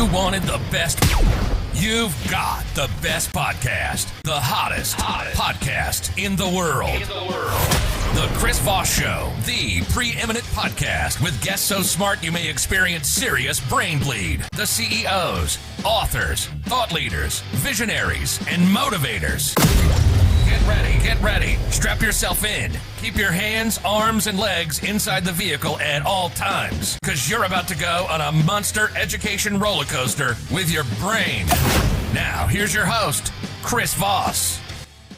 You wanted the best. You've got the best podcast, the hottest podcast in the world. The Chris Voss Show, the preeminent podcast with guests so smart you may experience serious brain bleed. The CEOs, authors, thought leaders, visionaries, and motivators. Get ready. Strap yourself in. Keep your hands, arms, and legs inside the vehicle at all times, because you're about to go on a monster education roller coaster with your brain. Now, here's your host, Chris Voss.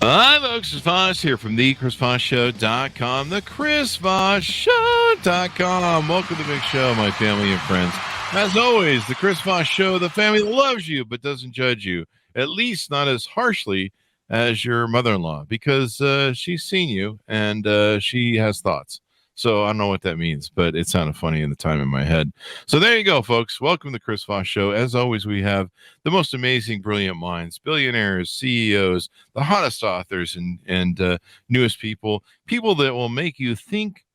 Hi, folks. Chris Voss here from the ChrisVossShow.com, the ChrisVossShow.com. Welcome to the big show, my family and friends. As always, the Chris Voss Show, the family that loves you but doesn't judge you, at least not as harshly as your mother-in-law, because she's seen you and she has thoughts. So I don't know what that means, but it sounded funny in the time in my head. So there you go, folks. Welcome to the Chris Voss Show. As always, we have the most amazing, brilliant minds, billionaires, CEOs, the hottest authors, and newest people that will make you think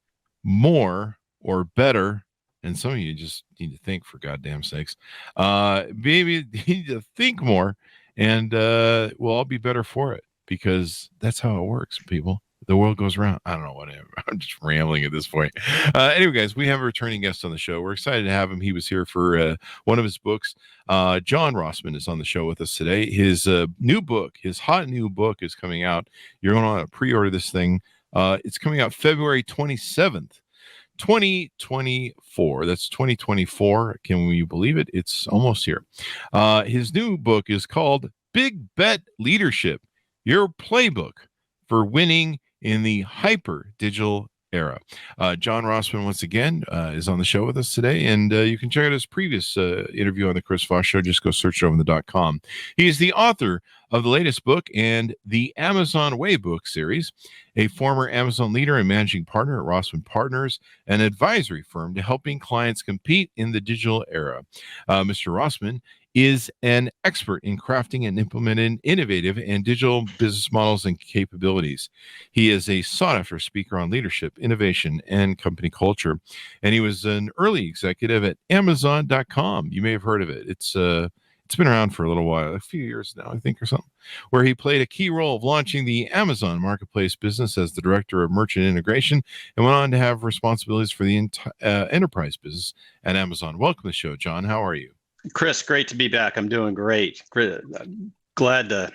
more or better. And some of you just need to think, for goddamn sakes. Maybe you need to think more, and we'll all be better for it, because that's how it works, people. The world goes around. I don't know, whatever. I'm just rambling at this point. Anyway, guys, we have a returning guest on the show. We're excited to have him. He was here for one of his books. John Rossman is on the show with us today. His new book, his hot new book, is coming out. You're going to want to pre-order this thing. It's coming out February 27th. 2024. That's 2024. Can you believe it? It's almost here. His new book is called Big Bet Leadership, Your Playbook for Winning in the Hyper Digital Era. John Rossman, once again, is on the show with us today, and you can check out his previous interview on the Chris Voss Show. Just go search it over the .com. He is the author of the latest book and the Amazon Way book series, a former Amazon leader and managing partner at Rossman Partners, an advisory firm to helping clients compete in the digital era. Mr. Rossman is an expert in crafting and implementing innovative and digital business models and capabilities. He is a sought-after speaker on leadership, innovation, and company culture, and he was an early executive at amzn.to. You may have heard of it. It's been around for a little while, a few years now, I think, or something, where he played a key role of launching the Amazon marketplace business as the director of merchant integration, and went on to have responsibilities for the enterprise business at Amazon. Welcome to the show, John. How are you? Chris, great to be back. I'm doing great. Glad to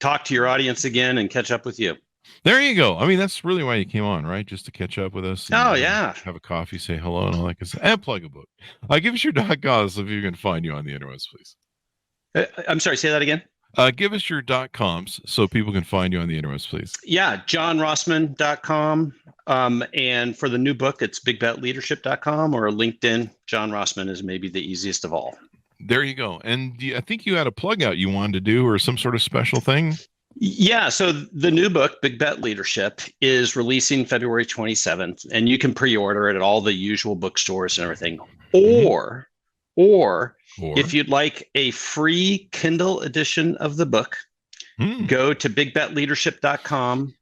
talk to your audience again and catch up with you. There you go. I mean, that's really why you came on, right? Just to catch up with us. And, yeah. Have a coffee, say hello, and all that good stuff. And plug a book. Give us your .com so people can find you on the interwebs, please. I'm sorry, say that again. Give us your .coms so people can find you on the interwebs, please. Yeah, johnrossman.com. And for the new book, it's bigbetleadership.com, or LinkedIn. John Rossman is maybe the easiest of all. There you go. And I think you had a plug out you wanted to do, or some sort of special thing. Yeah. So the new book, Big Bet Leadership, is releasing February 27th, and you can pre-order it at all the usual bookstores and everything. Or if you'd like a free Kindle edition of the book, go to bigbetleadership.com,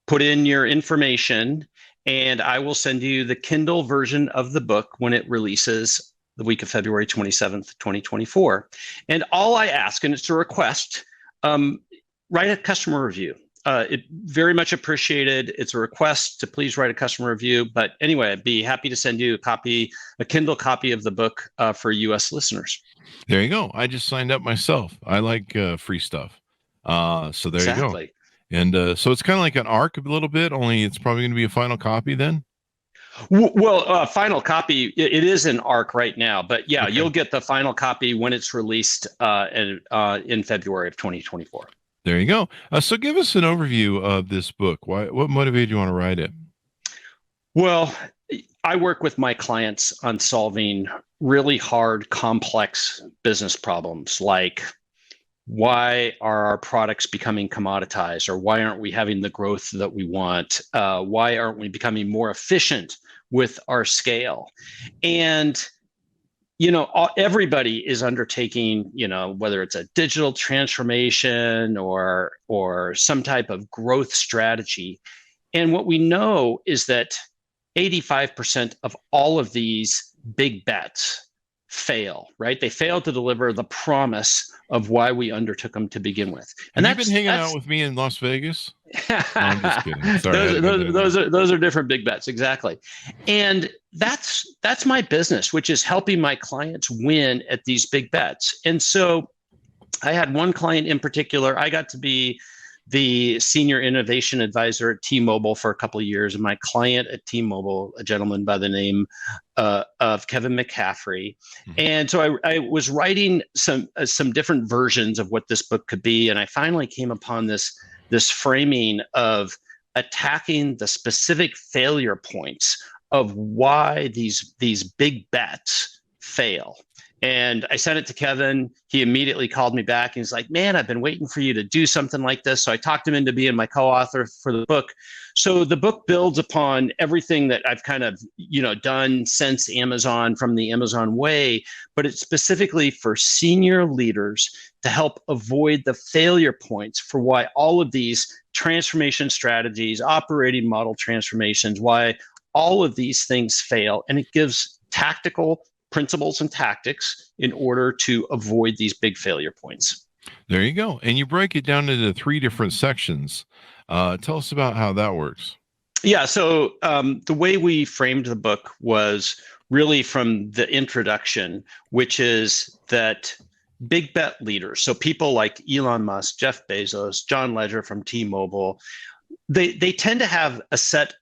put in your information, and I will send you the Kindle version of the book when it releases the week of February 27th, 2024. And all I ask, and it's a request, write a customer review. It very much appreciated. It's a request to please write a customer review. But anyway, I'd be happy to send you a Kindle copy of the book for U.S. listeners. There you go. I just signed up myself. I like free stuff. So there you go. And so it's kind of like an ARC a little bit, only it's probably going to be a final copy then. Well, final copy, it is in ARC right now, but yeah, okay. You'll get the final copy when it's released in February of 2024. There you go. So give us an overview of this book. What motivated you want to write it? Well, I work with my clients on solving really hard, complex business problems, like why are our products becoming commoditized, or why aren't we having the growth that we want? Why aren't we becoming more efficient with our scale? And everybody is undertaking, whether it's a digital transformation or some type of growth strategy. And what we know is that 85% of all of these big bets fail, right? They fail to deliver the promise of why we undertook them to begin with. And Have you been hanging out with me in Las Vegas? No, I'm just kidding. Sorry, those are different big bets. Exactly. And that's my business, which is helping my clients win at these big bets. And so I had one client in particular. I got to be the senior innovation advisor at T-Mobile for a couple of years. And my client at T-Mobile, a gentleman by the name of Kevin McCaffrey. Mm-hmm. And so I was writing some different versions of what this book could be. And I finally came upon this framing of attacking the specific failure points of why these big bets fail. And I sent it to Kevin. He immediately called me back and he's like, man, I've been waiting for you to do something like this. So I talked him into being my co-author for the book. So the book builds upon everything that I've kind of, done since Amazon, from the Amazon way, but it's specifically for senior leaders to help avoid the failure points for why all of these transformation strategies, operating model transformations, why all of these things fail. And it gives tactical principles and tactics in order to avoid these big failure points. There you go. And you break it down into 3 different sections. Tell us about how that works. Yeah. So the way we framed the book was really from the introduction, which is that big bet leaders, so people like Elon Musk, Jeff Bezos, John Ledger from T-Mobile, they tend to have a set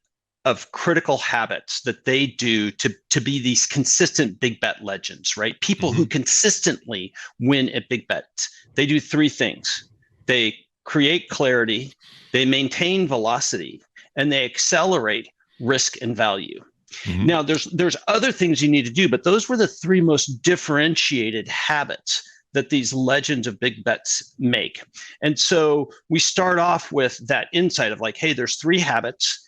of critical habits that they do to be these consistent big bet legends, right? People who consistently win at big bets. They do 3 things. They create clarity, they maintain velocity, and they accelerate risk and value. Mm-hmm. Now, there's other things you need to do, but those were the 3 most differentiated habits that these legends of big bets make. And so we start off with that insight of like, hey, there's 3 habits.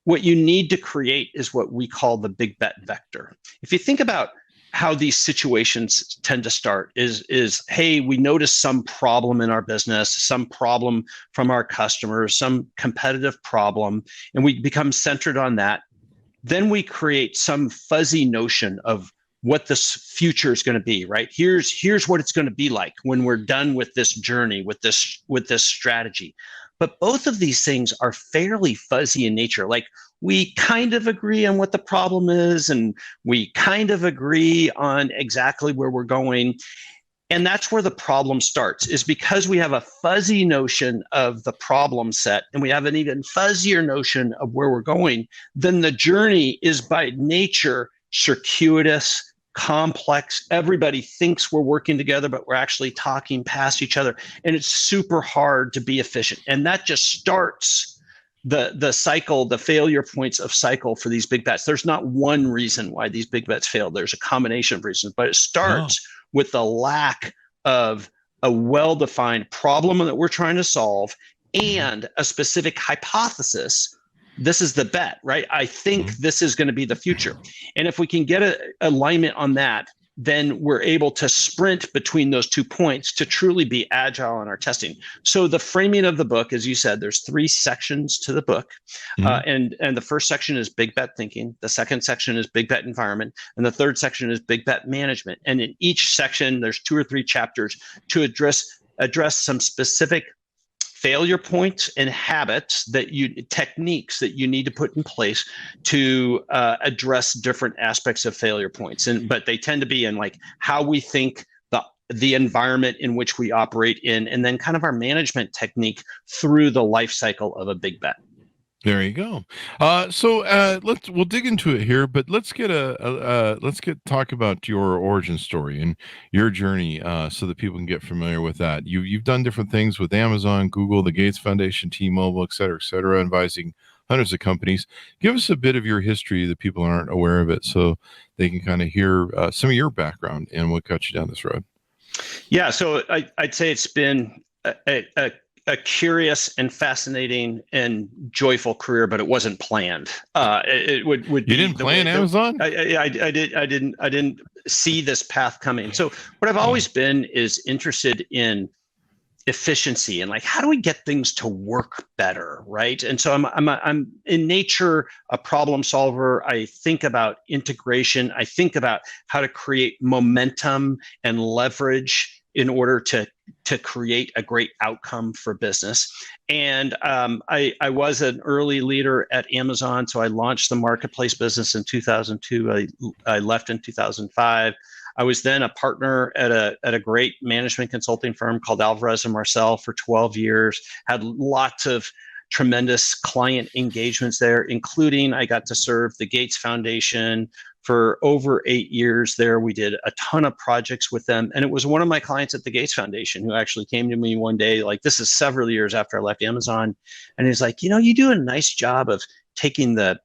What you need to create is what we call the big bet vector. If you think about how these situations tend to start is, hey, we notice some problem in our business, some problem from our customers, some competitive problem, and we become centered on that. Then we create some fuzzy notion of what this future is going to be, right? Here's what it's going to be like when we're done with this journey, with this strategy. But both of these things are fairly fuzzy in nature. Like we kind of agree on what the problem is, and we kind of agree on exactly where we're going. And that's where the problem starts, is because we have a fuzzy notion of the problem set and we have an even fuzzier notion of where we're going, then the journey is by nature circuitous, complex. Everybody thinks we're working together, but we're actually talking past each other. And it's super hard to be efficient. And that just starts the cycle, the failure points of cycle for these big bets. There's not one reason why these big bets fail. There's a combination of reasons, but it starts with the lack of a well-defined problem that we're trying to solve and a specific hypothesis. This is the bet, right? I think this is going to be the future. And if we can get an alignment on that, then we're able to sprint between those 2 points to truly be agile in our testing. So the framing of the book, as you said, there's 3 sections to the book. And the first section is big bet thinking. The second section is big bet environment. And the third section is big bet management. And in each section, there's 2 or 3 chapters to address some specific failure points and habits techniques that you need to put in place to address different aspects of failure points. But they tend to be in like how we think, the environment in which we operate in, and then kind of our management technique through the life cycle of a big bet. There you go. We'll dig into it here, but let's talk about your origin story and your journey, so that people can get familiar with that. You've done different things with Amazon, Google, the Gates Foundation, T-Mobile, et cetera, advising hundreds of companies. Give us a bit of your history that people aren't aware of it, so they can kind of hear some of your background and what got you down this road. Yeah, so I'd say it's been a curious and fascinating and joyful career, but it wasn't planned. You didn't plan Amazon? I didn't see this path coming. So what I've always been is interested in efficiency and like, how do we get things to work better, right? And so I'm in nature a problem solver. I think about integration. I think about how to create momentum and leverage in order to create a great outcome for business. And I was an early leader at Amazon, so I launched the marketplace business in 2002. I left in 2005. I was then a partner at a great management consulting firm called Alvarez & Marcel for 12 years, had lots of tremendous client engagements there, including I got to serve the Gates Foundation for over 8 years there. We did a ton of projects with them. And it was one of my clients at the Gates Foundation who actually came to me one day, like this is several years after I left Amazon. And he's like, you do a nice job of taking the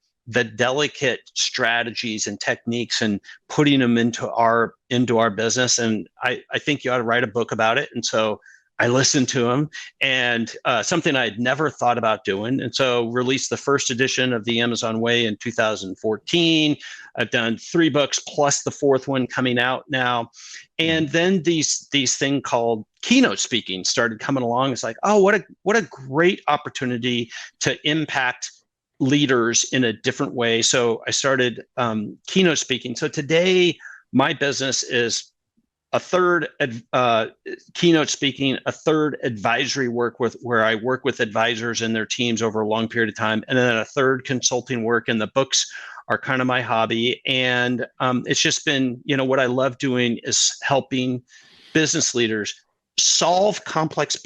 delicate strategies and techniques and putting them into our business. And I think you ought to write a book about it. And so I listened to him, and something I'd never thought about doing. And so released the first edition of The Amazon Way in 2014. I've done 3 books plus the 4th one coming out now. And then these thing called keynote speaking started coming along. It's like, oh, what a great opportunity to impact leaders in a different way. So I started keynote speaking. So today my business is a third keynote speaking, a third advisory work where I work with advisors and their teams over a long period of time, and then a third consulting work. And the books are kind of my hobby. And it's just been, what I love doing is helping business leaders solve complex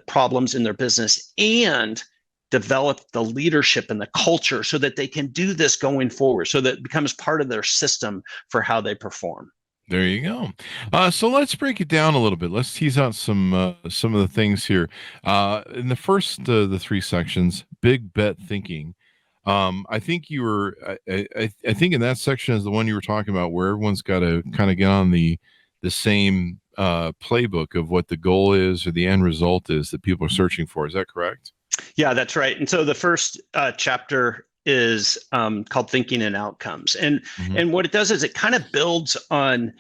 problems in their business and develop the leadership and the culture so that they can do this going forward, so that it becomes part of their system for how they perform. There you go. So let's break it down a little bit. Let's tease out some of the things here. In the first, the 3 sections, big bet thinking. I think you were. I think in that section is the one you were talking about, where everyone's got to kind of get on the same playbook of what the goal is or the end result is that people are searching for. Is that correct? Yeah, that's right. And so the first chapter is called Thinking and Outcomes. And what it does is it kind of builds on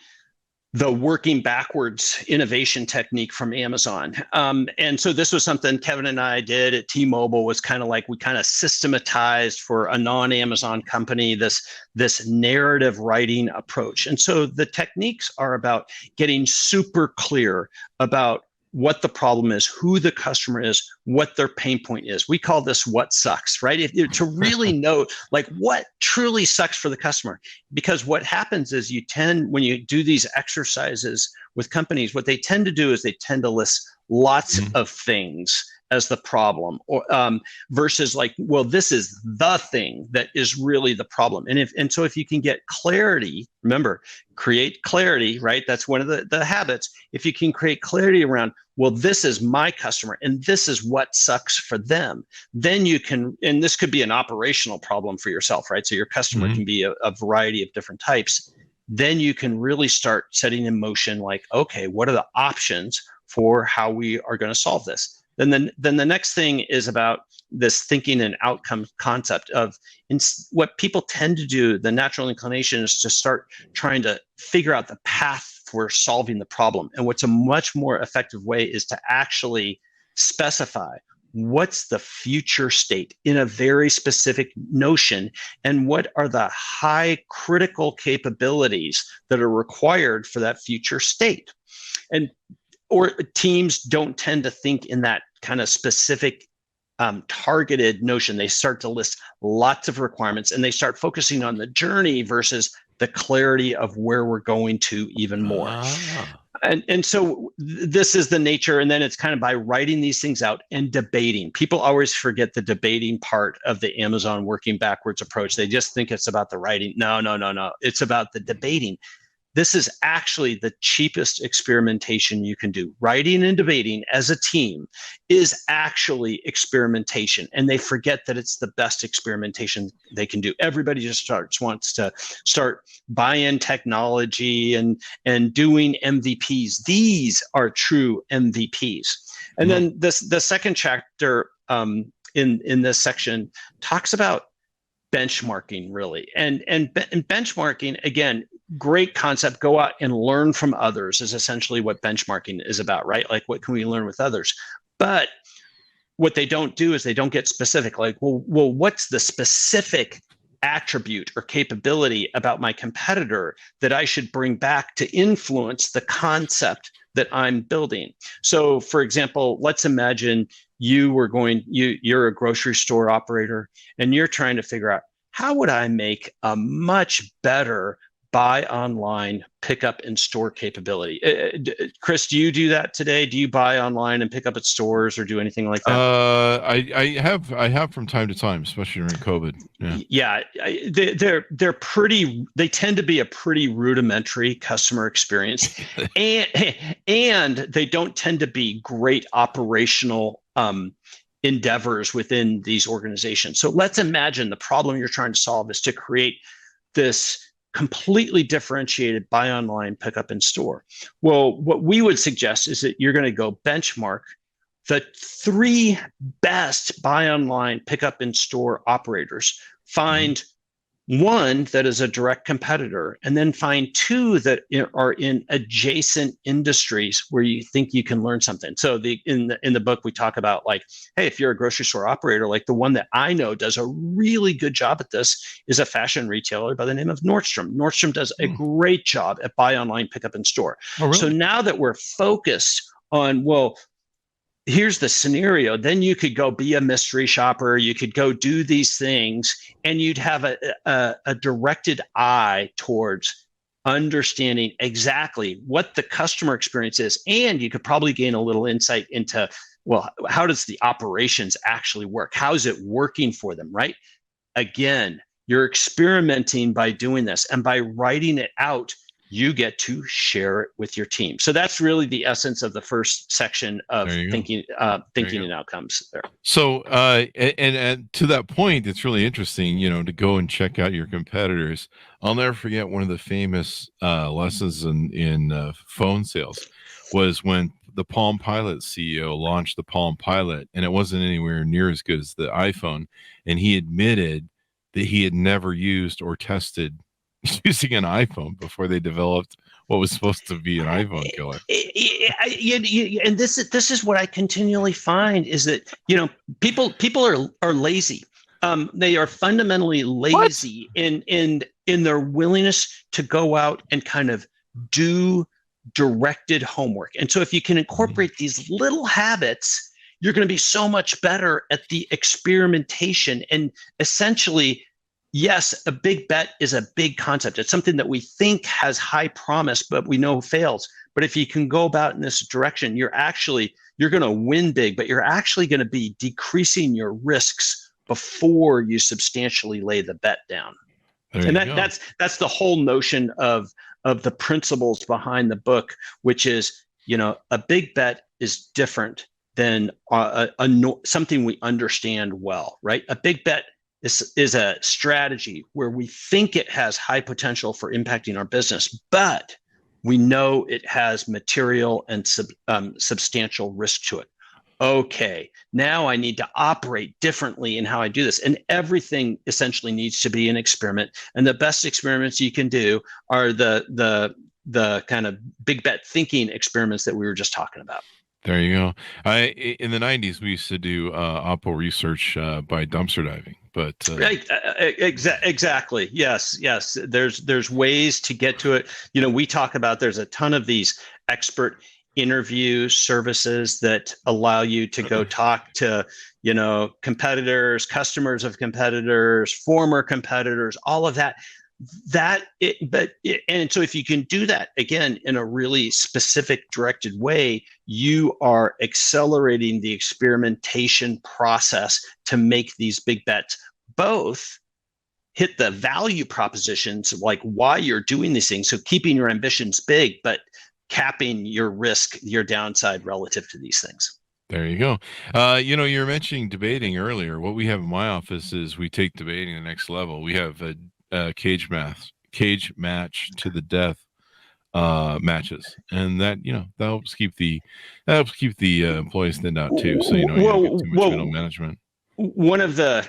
the working backwards innovation technique from Amazon. And so this was something Kevin and I did at T-Mobile, was kind of like we kind of systematized for a non-Amazon company this narrative writing approach. And so the techniques are about getting super clear about what the problem is, who the customer is, what their pain point is. We call this what sucks, right? To really know like what truly sucks for the customer. Because what happens is when you do these exercises with companies, what they tend to do is they tend to list lots of things as the problem, or versus like, well, this is the thing that is really the problem. And so if you can get clarity, remember, create clarity, right? That's one of the habits. If you can create clarity around, well, this is my customer and this is what sucks for them, then you can, and this could be an operational problem for yourself, right? So your customer can be a variety of different types. Then you can really start setting in motion like, okay, what are the options for how we are going to solve this? Then the next thing is about this thinking and outcome concept of what people tend to do. The natural inclination is to start trying to figure out the path for solving the problem. And what's a much more effective way is to actually specify what's the future state in a very specific notion, and what are the high critical capabilities that are required for that future state. Or teams don't tend to think in that kind of specific targeted notion. They start to list lots of requirements and they start focusing on the journey versus the clarity of where we're going to even more. And so this is the nature. And then it's kind of by writing these things out and debating. People always forget the debating part of the Amazon working backwards approach. They just think it's about the writing. No. It's about the debating. This is actually the cheapest experimentation you can do. Writing and debating as a team is actually experimentation, and they forget that it's the best experimentation they can do. Everybody just wants to start buy-in technology and doing MVPs. These are true MVPs. And then the second chapter in this section talks about benchmarking, really. And benchmarking, again, great concept. Go out and learn from others is essentially what benchmarking is about, right? Like, what can we learn with others? But what they don't do is they don't get specific. Like, well, what's the specific attribute or capability about my competitor that I should bring back to influence the concept that I'm building? So, for example, let's imagine you're a grocery store operator and you're trying to figure out, how would I make a much better buy online, pick up in store capability? Chris, do you do that today? Do you buy online and pick up at stores or do anything like that? I have from time to time, especially during COVID. Yeah, they tend to be a pretty rudimentary customer experience, and they don't tend to be great operational endeavors within these organizations. So let's imagine the problem you're trying to solve is to create this completely differentiated buy online, pick up in store. Well, what we would suggest is that you're going to go benchmark the 3 best buy online, pick up in store operators. Find one that is a direct competitor, and then find 2 that are in adjacent industries where you think you can learn something. So in the book, we talk about, like, hey, if you're a grocery store operator, like the one that I know does a really good job at this is a fashion retailer by the name of Nordstrom. Nordstrom does a great job at buy online, pick up in store. Oh, really? So now that we're focused on, well, here's the scenario, then you could go be a mystery shopper, you could go do these things, and you'd have a directed eye towards understanding exactly what the customer experience is. And you could probably gain a little insight into, well, how does the operations actually work? How is it working for them, right? Again, you're experimenting by doing this, and by writing it out, you get to share it with your team. So that's really the essence of the first section of thinking and outcomes there. So, and to that point, it's really interesting, to go and check out your competitors. I'll never forget one of the famous lessons in phone sales was when the Palm Pilot CEO launched the Palm Pilot, and it wasn't anywhere near as good as the iPhone. And he admitted that he had never used or tested using an iPhone before they developed what was supposed to be an iPhone killer. And this is what I continually find is that people are lazy. They are fundamentally lazy in their willingness to go out and kind of do directed homework. And so if you can incorporate these little habits, you're going to be so much better at the experimentation. And essentially, yes, a big bet is a big concept. It's something that we think has high promise, but we know fails. But if you can go about in this direction, you're going to win big, but you're actually going to be decreasing your risks before you substantially lay the bet down. And that's the whole notion of the principles behind the book, which is, a big bet is different than something we understand well, right? A big bet is a strategy where we think it has high potential for impacting our business, but we know it has material and substantial risk to it. Okay, now I need to operate differently in how I do this. And everything essentially needs to be an experiment. And the best experiments you can do are the kind of big bet thinking experiments that we were just talking about. There you go. In the 90s, we used to do Oppo research by dumpster diving, but exactly. Yes. There's ways to get to it. We talk about, there's a ton of these expert interview services that allow you to go talk to, competitors, customers of competitors, former competitors, all of that. And so if you can do that again in a really specific directed way, you are accelerating the experimentation process to make these big bets, both hit the value propositions, like why you're doing these things. So keeping your ambitions big, but capping your risk, your downside relative to these things. There you go. You were mentioning debating earlier. What we have in my office is we take debating to the next level. We have cage match to the death matches, and that that helps keep the employees thinned out too. So you don't get too much middle management. One of the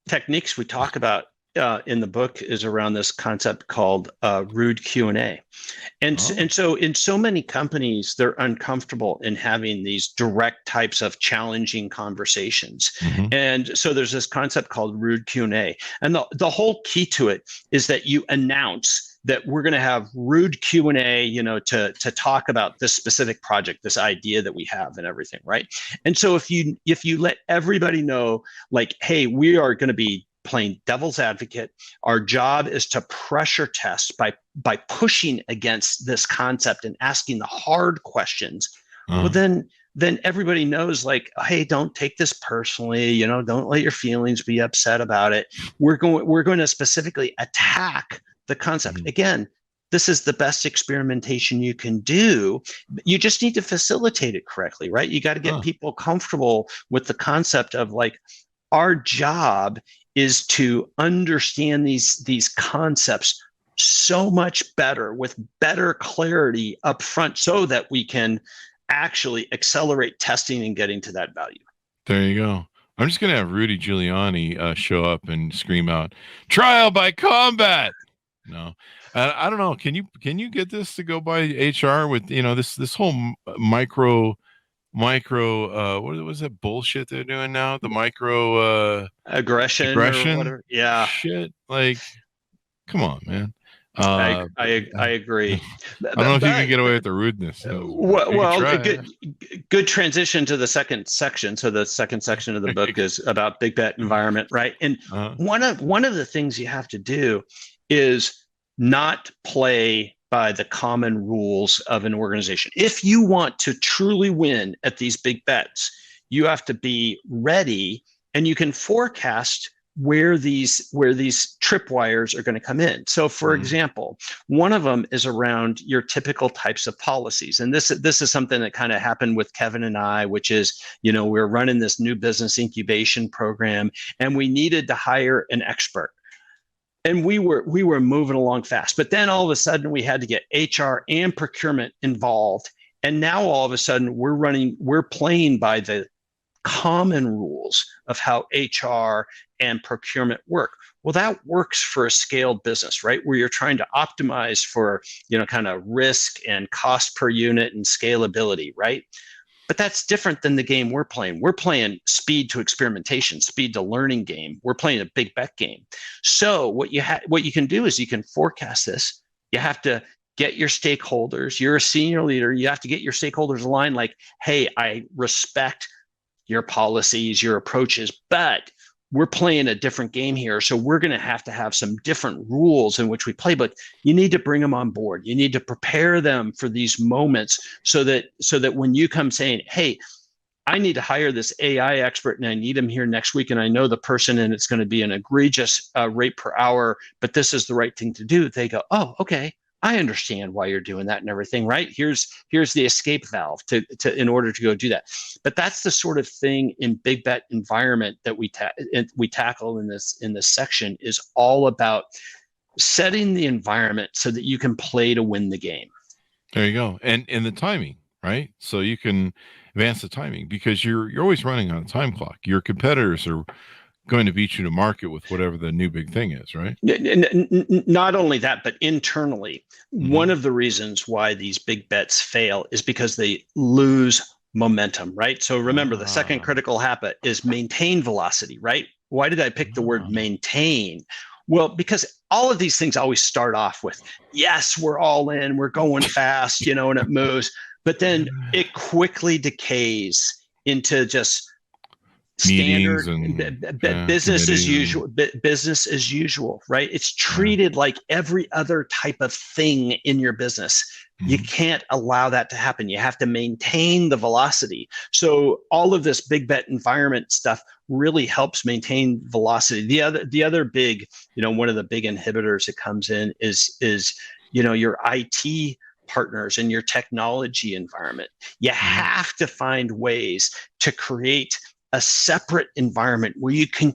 techniques we talk about in the book is around this concept called rude Q&A. And so in so many companies, they're uncomfortable in having these direct types of challenging conversations. And so there's this concept called rude Q&A. And the whole key to it is that you announce that we're going to have rude Q&A, to talk about this specific project, this idea that we have and everything, right? And so if you let everybody know, like, hey, we are going to be playing devil's advocate. Our job is to pressure test by pushing against this concept and asking the hard questions. Well, then everybody knows, like, hey, don't take this personally. Don't let your feelings be upset about it. We're going to specifically attack the concept. Again, this is the best experimentation you can do. You just need to facilitate it correctly, right? You got to get people comfortable with the concept of, like, our job is to understand these concepts so much better, with better clarity up front, so that we can actually accelerate testing and getting to that value. There you go. I'm just going to have Rudy Giuliani show up and scream out, "Trial by combat." No, I don't know. Can you get this to go by HR with, this whole micro what was that bullshit they're doing now? The micro aggression or whatever. Yeah. Shit. Like, come on, man. I agree. I don't know if you can get away with the rudeness. Good transition to the second section. So the second section of the book is about big bet environment, right? And one of the things you have to do is not play by the common rules of an organization. If you want to truly win at these big bets, you have to be ready, and you can forecast where these tripwires are going to come in. So, for example, one of them is around your typical types of policies. And this is something that kind of happened with Kevin and I, which is, we're running this new business incubation program, and we needed to hire an expert. And we were moving along fast, but then all of a sudden we had to get HR and procurement involved. And now all of a sudden we're playing by the common rules of how HR and procurement work. Well, that works for a scaled business, right? Where you're trying to optimize for, kind of risk and cost per unit and scalability, right? But that's different than the game we're playing. We're playing speed to experimentation, speed to learning game. We're playing a big bet game. So what you can do is you can forecast this. You have to get your stakeholders. You're a senior leader. You have to get your stakeholders aligned, like, hey, I respect your policies, your approaches, but we're playing a different game here. So we're going to have some different rules in which we play, but you need to bring them on board. You need to prepare them for these moments so that when you come saying, hey, I need to hire this AI expert and I need him here next week, and I know the person and it's going to be an egregious rate per hour, but this is the right thing to do. They go, oh, okay. I understand why you're doing that and everything, right? Here's the escape valve to in order to go do that. But that's the sort of thing in big bet environment that we tackle in this section, is all about setting the environment so that you can play to win the game. There you go. And the timing, right? So you can advance the timing, because you're always running on a time clock. Your competitors are going to beat you to market with whatever the new big thing is, right? Not only that, but internally, one of the reasons why these big bets fail is because they lose momentum, right? So remember, the second critical habit is maintain velocity, right? Why did I pick the word maintain? Well, because all of these things always start off with, yes, we're all in, we're going fast, and it moves, but then it quickly decays into just standard business as usual, right? It's treated like every other type of thing in your business. You can't allow that to happen. You have to maintain the velocity. So all of this big bet environment stuff really helps maintain velocity. The other big, one of the big inhibitors that comes in is your IT partners and your technology environment. You have to find ways to create a separate environment where you can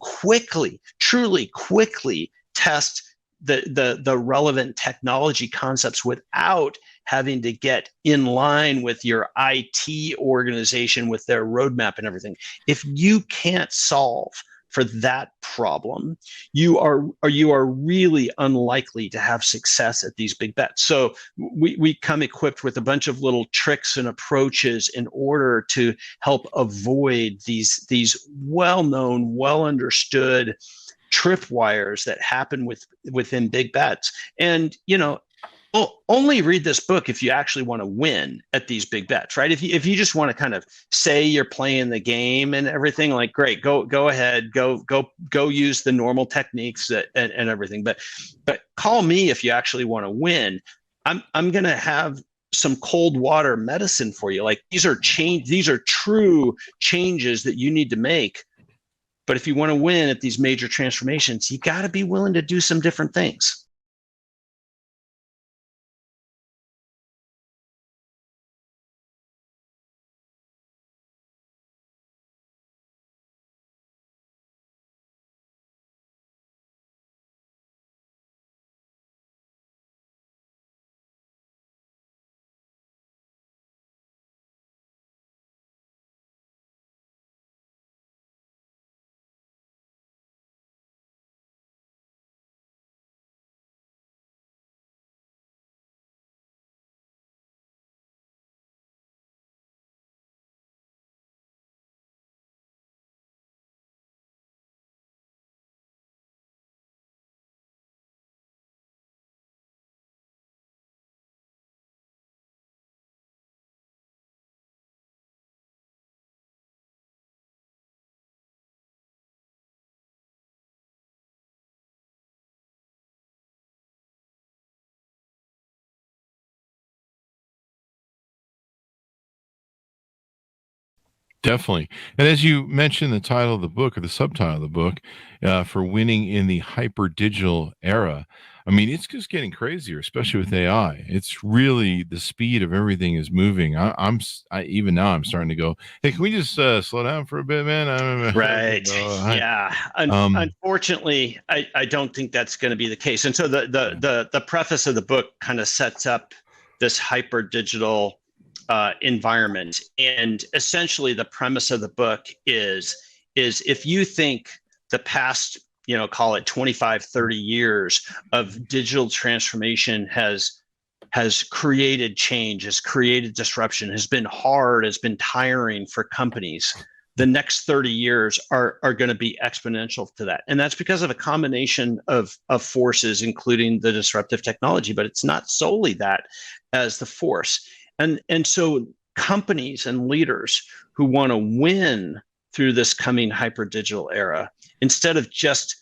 truly quickly test the relevant technology concepts without having to get in line with your IT organization with their roadmap and everything. If you can't solve for that problem, you are really unlikely to have success at these big bets. So we come equipped with a bunch of little tricks and approaches in order to help avoid these well-known, well-understood tripwires that happen within big bets. And only read this book if you actually want to win at these big bets, right? If you just want to kind of say you're playing the game and everything, like, great, go ahead, go use the normal techniques and everything. But call me if you actually want to win. I'm going to have some cold water medicine for you. Like, these are true changes that you need to make. But if you want to win at these major transformations, you got to be willing to do some different things. Definitely. And as you mentioned, the title of the book, or the subtitle of the book, for winning in the hyper digital era, I mean, it's just getting crazier, especially with AI. It's really, the speed of everything is moving. Even now I'm starting to go, hey, can we just slow down for a bit, man? Right. Yeah. Unfortunately, I don't think that's going to be the case. And so the preface of the book kind of sets up this hyper digital environment. And essentially the premise of the book is if you think the past, call it 25, 30 years of digital transformation has created change, has created disruption, has been hard, has been tiring for companies, the next 30 years are going to be exponential to that. And that's because of a combination of forces, including the disruptive technology, but it's not solely that as the force. And so companies and leaders who want to win through this coming hyper digital era, instead of just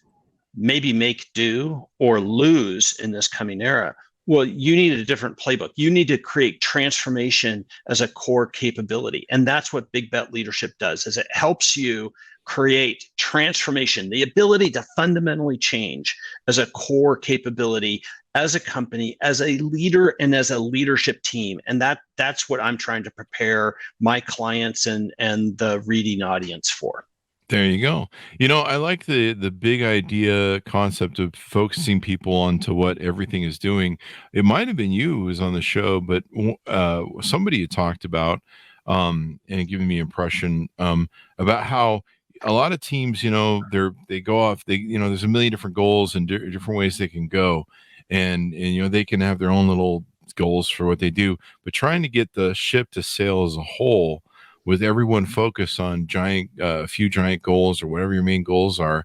maybe make do or lose in this coming era, well, you need a different playbook. You need to create transformation as a core capability. And that's what Big Bet Leadership does, is it helps you create transformation, the ability to fundamentally change as a core capability, as a company, as a leader, and as a leadership team. And that's what I'm trying to prepare my clients and the reading audience for. There you go. I like the big idea concept of focusing people onto what everything is doing. It might have been you who was on the show, but somebody had talked about and giving me impression about how a lot of teams, they go off. There's a million different goals and different ways they can go, and they can have their own little goals for what they do. But trying to get the ship to sail as a whole, with everyone focused on a few giant goals or whatever your main goals are,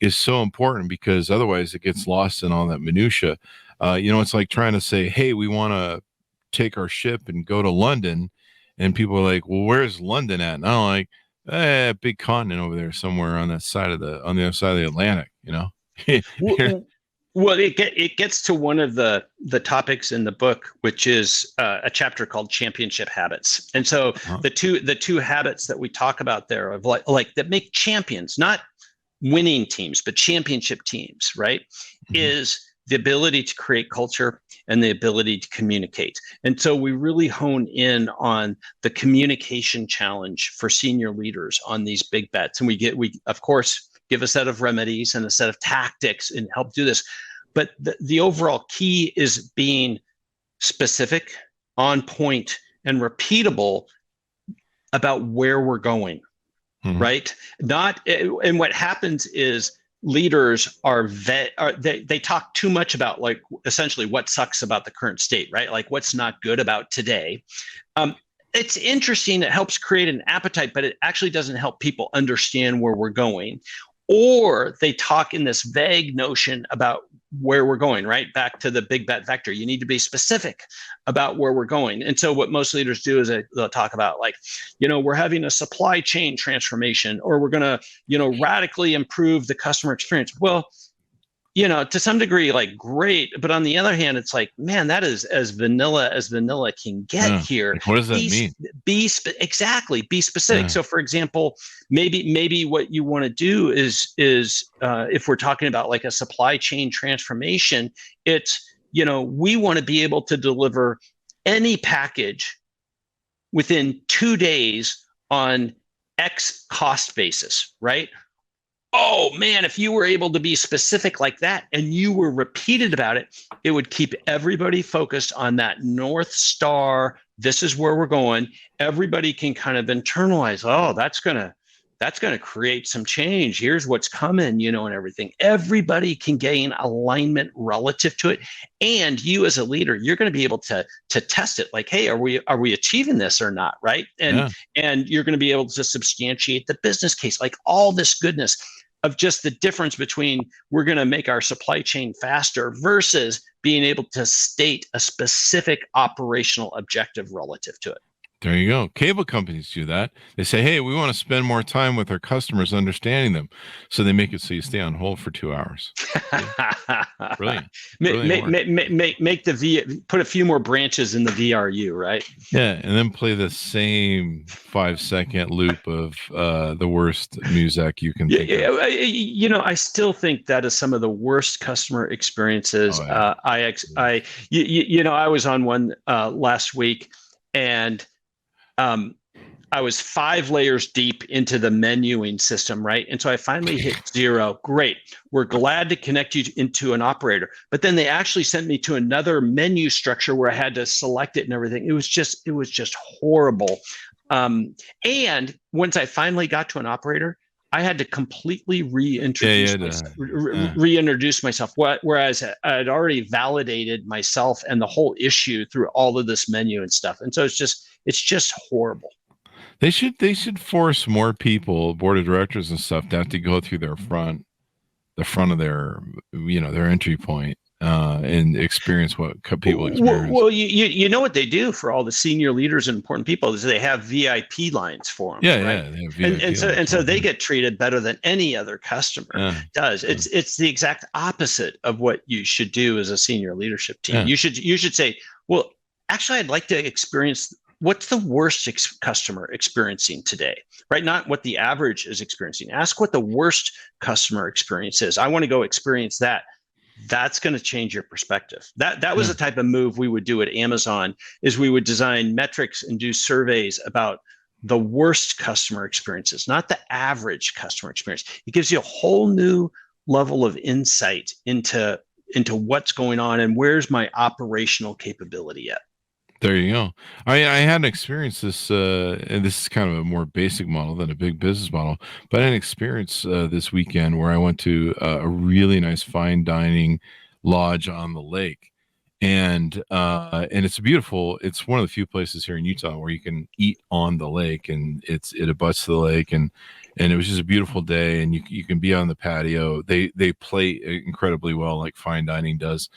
is so important, because otherwise it gets lost in all that minutia. It's like trying to say, hey, we want to take our ship and go to London, and people are like, well, where's London at? And I'm like, big continent over there somewhere on the other side of the Atlantic, Well, it gets to one of the topics in the book, which is a chapter called Championship Habits. And so the two habits that we talk about there of like that make champions, not winning teams, but championship teams, right? Mm-hmm. Is the ability to create culture and the ability to communicate. And so we really hone in on the communication challenge for senior leaders on these big bets. And we of course give a set of remedies and a set of tactics and help do this. But the overall key is being specific, on point, and repeatable about where we're going. right? Not, and what happens is leaders they talk too much about like essentially what sucks about the current state, right? Like what's not good about today. It's interesting. It helps create an appetite, but it actually doesn't help people understand where we're going. Or they talk in this vague notion about where we're going, right? Back to the big bet vector. You need to be specific about where we're going. And so what most leaders do is they'll talk about like, we're having a supply chain transformation, or we're going to, radically improve the customer experience. Well, to some degree, like great. But on the other hand, it's like, man, that is as vanilla can get here. Like, what does that mean? Exactly. Be specific. Yeah. So for example, maybe what you want to do is if we're talking about like a supply chain transformation, it's, we want to be able to deliver any package within 2 days on X cost basis, right? Oh man, if you were able to be specific like that and you were repeated about it, it would keep everybody focused on that North Star. This is where we're going. Everybody can kind of internalize, oh, that's gonna create some change. Here's what's coming, and everything. Everybody can gain alignment relative to it. And you as a leader, you're going to be able to test it like, hey, are we achieving this or not? Right. And you're going to be able to substantiate the business case, like all this goodness of just the difference between we're going to make our supply chain faster versus being able to state a specific operational objective relative to it. There you go. Cable companies do that. They say, hey, we want to spend more time with our customers understanding them. So they make it so you stay on hold for 2 hours. Brilliant. Make put a few more branches in the VRU, right? Yeah. And then play the same 5-second loop of the worst music you can think of. I still think that is some of the worst customer experiences. Oh, yeah. I was on one last week, and I was 5 layers deep into the menuing system, right? And so I finally hit 0. Great. We're glad to connect you into an operator. But then they actually sent me to another menu structure where I had to select it and everything. It was just horrible. And once I finally got to an operator, I had to completely reintroduce myself. Whereas I had already validated myself and the whole issue through all of this menu and stuff. And so it's just horrible. They should force more people, board of directors and stuff, to have to go through the front of their entry point and experience what people experience. Well, you know what they do for all the senior leaders and important people is they have VIP lines for them. Yeah, right? Yeah. They have VIP and so they get treated better than any other customer does. It's the exact opposite of what you should do as a senior leadership team. Yeah. You should say, well, actually, I'd like to experience. What's the worst customer experiencing today, right? Not what the average is experiencing. Ask what the worst customer experience is. I want to go experience that. That's going to change your perspective. That was the type of move we would do at Amazon, is we would design metrics and do surveys about the worst customer experiences, not the average customer experience. It gives you a whole new level of insight into what's going on and where's my operational capability at. There you go. I had experienced this, and this is kind of a more basic model than a big business model, but I had an experience this weekend where I went to a really nice fine dining lodge on the lake, and it's it's one of the few places here in Utah where you can eat on the lake, and it abuts the lake, and it was just a beautiful day, and you can be on the patio. They play incredibly well, like fine dining does,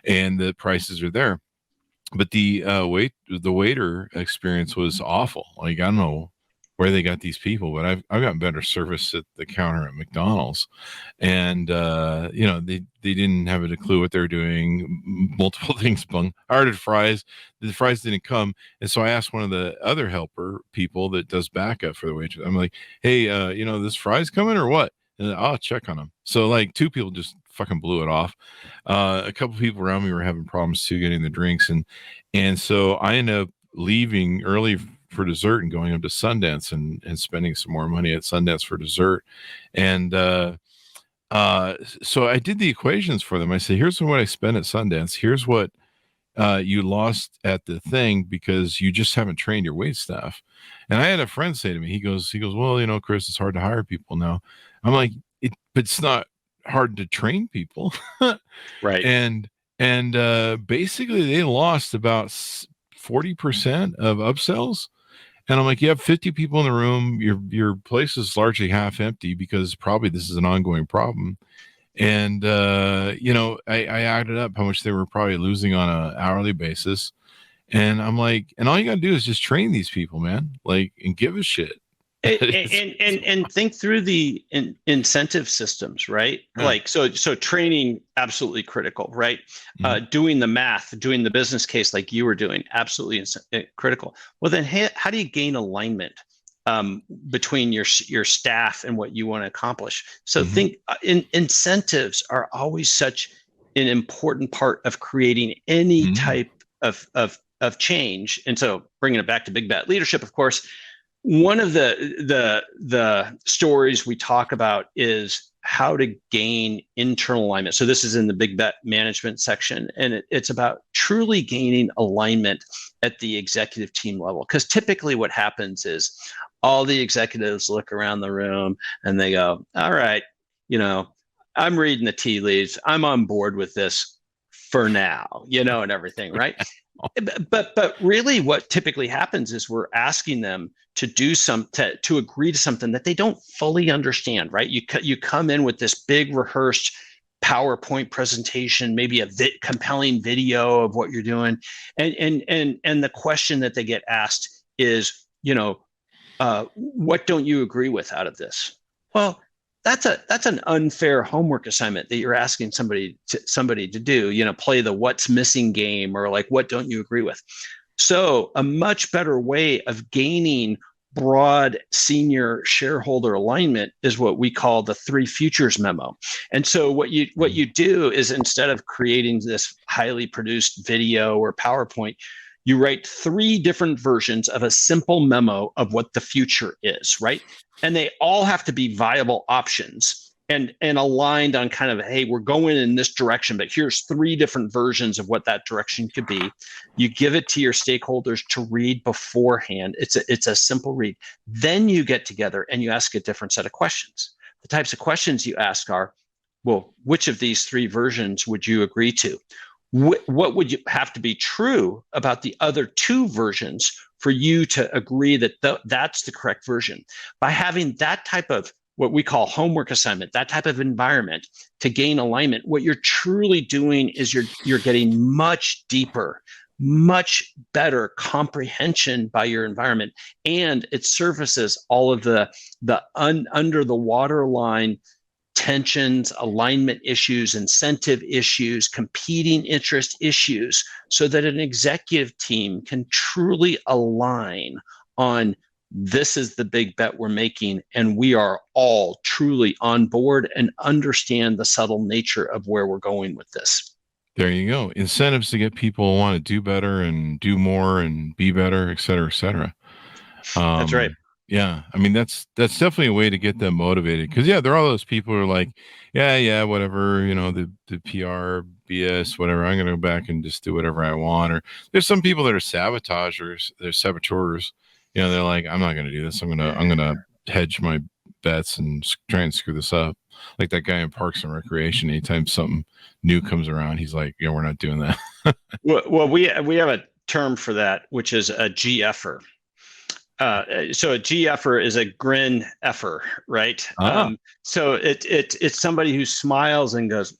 and the prices are there. But the waiter experience was awful. Like, I don't know where they got these people, but I've got better service at the counter at McDonald's, and they didn't have a clue what they were doing. Multiple things bung. I ordered fries. The fries didn't come, and so I asked one of the other helper people that does backup for the waitress. I'm like, hey, this fries coming or what? And I'll check on them. So like 2 people just fucking blew it off. A couple people around me were having problems too getting the drinks, and so I ended up leaving early for dessert and going up to Sundance and spending some more money at Sundance for dessert. And so I did the equations for them. I said, here's what I spent at Sundance. Here's what you lost at the thing because you just haven't trained your wait staff. And I had a friend say to me, he goes, well, Chris, it's hard to hire people now. I'm like, but it's not hard to train people. Right. And basically they lost about 40% of upsells. And I'm like, you have 50 people in the room. Your place is largely half empty because probably this is an ongoing problem. And, I added up how much they were probably losing on an hourly basis. And I'm like, and all you got to do is just train these people, man, like, and give a shit. And think through the incentive systems, right? Yeah. Like, so training, absolutely critical, right? Mm-hmm. Doing the math, doing the business case like you were doing, absolutely critical. Well, then how do you gain alignment between your staff and what you want to accomplish? So think incentives are always such an important part of creating any type of change. And so bringing it back to big bet leadership, of course, one of the stories we talk about is how to gain internal alignment. So this is in the big bet management section, and it's about truly gaining alignment at the executive team level. Because typically what happens is all the executives look around the room and they go, all right, I'm reading the tea leaves. I'm on board with this for now, and everything, right? But really what typically happens is we're asking them to do to agree to something that they don't fully understand, right? You come in with this big rehearsed PowerPoint presentation, maybe a compelling video of what you're doing. And the question that they get asked is, what don't you agree with out of this? Well, that's an unfair homework assignment that you're asking somebody to do, play the what's missing game, or like, what don't you agree with? So a much better way of gaining broad senior shareholder alignment is what we call the 3 futures memo. And so what you do is, instead of creating this highly produced video or PowerPoint, you write 3 different versions of a simple memo of what the future is, right? And they all have to be viable options and aligned on kind of, hey, we're going in this direction, but here's 3 different versions of what that direction could be. You give it to your stakeholders to read beforehand. It's a simple read. Then you get together and you ask a different set of questions. The types of questions you ask are, well, which of these 3 versions would you agree to? What would you have to be true about the other 2 versions for you to agree that that's the correct version? By having that type of what we call homework assignment, that type of environment to gain alignment, what you're truly doing is you're getting much deeper, much better comprehension by your environment, and it surfaces all of the under the waterline tensions, alignment issues, incentive issues, competing interest issues, so that an executive team can truly align on, this is the big bet we're making, and we are all truly on board and understand the subtle nature of where we're going with this. There you go. Incentives to get people to want to do better and do more and be better, et cetera, et cetera. That's right. Yeah. I mean, that's definitely a way to get them motivated. Cause there are all those people who are like, yeah, whatever, the PR BS, whatever. I'm going to go back and just do whatever I want. Or there's some people that are sabotagers. They're saboteurs. They're like, I'm not going to do this. I'm going to hedge my bets and try and screw this up. Like that guy in Parks and Recreation, anytime something new comes around, he's like, we're not doing that. Well, we have a term for that, which is a GFer. So a GFer is a grin effer, right? So it's somebody who smiles and goes,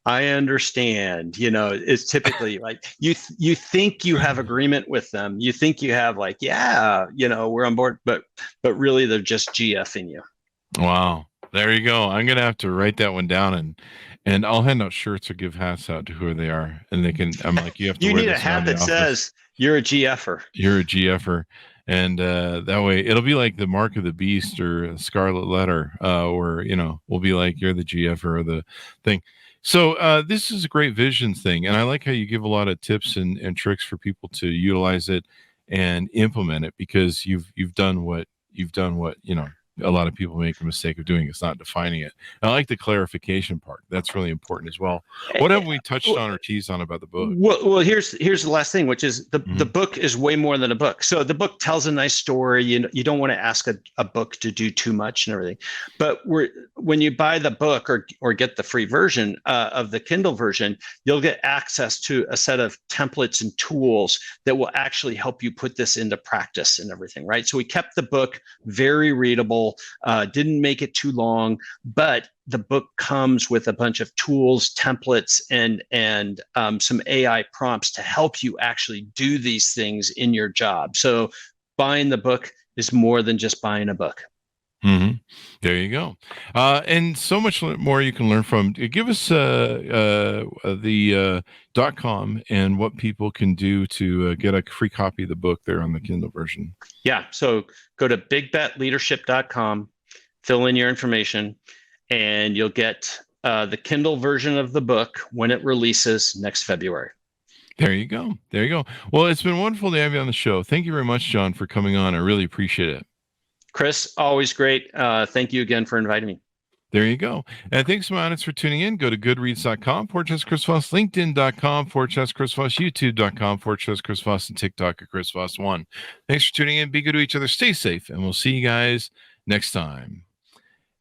I understand. It's typically like you think you have agreement with them. You think you have like, we're on board, but really they're just GFing you. Wow. There you go. I'm going to have to write that one down, and I'll hand out shirts or give hats out to who they are. And they can, I'm like, you have to you wear need a hat that says you're a GFer. You're a GFer. And that way it'll be like the mark of the beast or scarlet letter, or, we'll be like, you're the GFer or the thing. So this is a great vision thing. And I like how you give a lot of tips and tricks for people to utilize it and implement it, because you've done what a lot of people make a mistake of doing. It's not defining it. And I like the clarification part. That's really important as well. What have we touched on or teased on about the book? Well, here's the last thing, which is the book is way more than a book. So the book tells a nice story. You don't want to ask a book to do too much and everything. But when you buy the book or get the free version of the Kindle version, you'll get access to a set of templates and tools that will actually help you put this into practice and everything, right? So we kept the book very readable. Didn't make it too long, but the book comes with a bunch of tools, templates, and some AI prompts to help you actually do these things in your job. So buying the book is more than just buying a book. Mm-hmm. There you go. And so much more you can learn from. Give us the .com and what people can do to get a free copy of the book there on the Kindle version. Yeah. So go to bigbetleadership.com, fill in your information, and you'll get the Kindle version of the book when it releases next February. There you go. There you go. Well, it's been wonderful to have you on the show. Thank you very much, John, for coming on. I really appreciate it. Chris, always great. Thank you again for inviting me. There you go. And thanks to my audience for tuning in. Go to goodreads.com/Chris Voss, LinkedIn.com/Chris Voss, YouTube.com/Chris Voss, and TikTok at Chris Voss 1. Thanks for tuning in. Be good to each other. Stay safe. And we'll see you guys next time.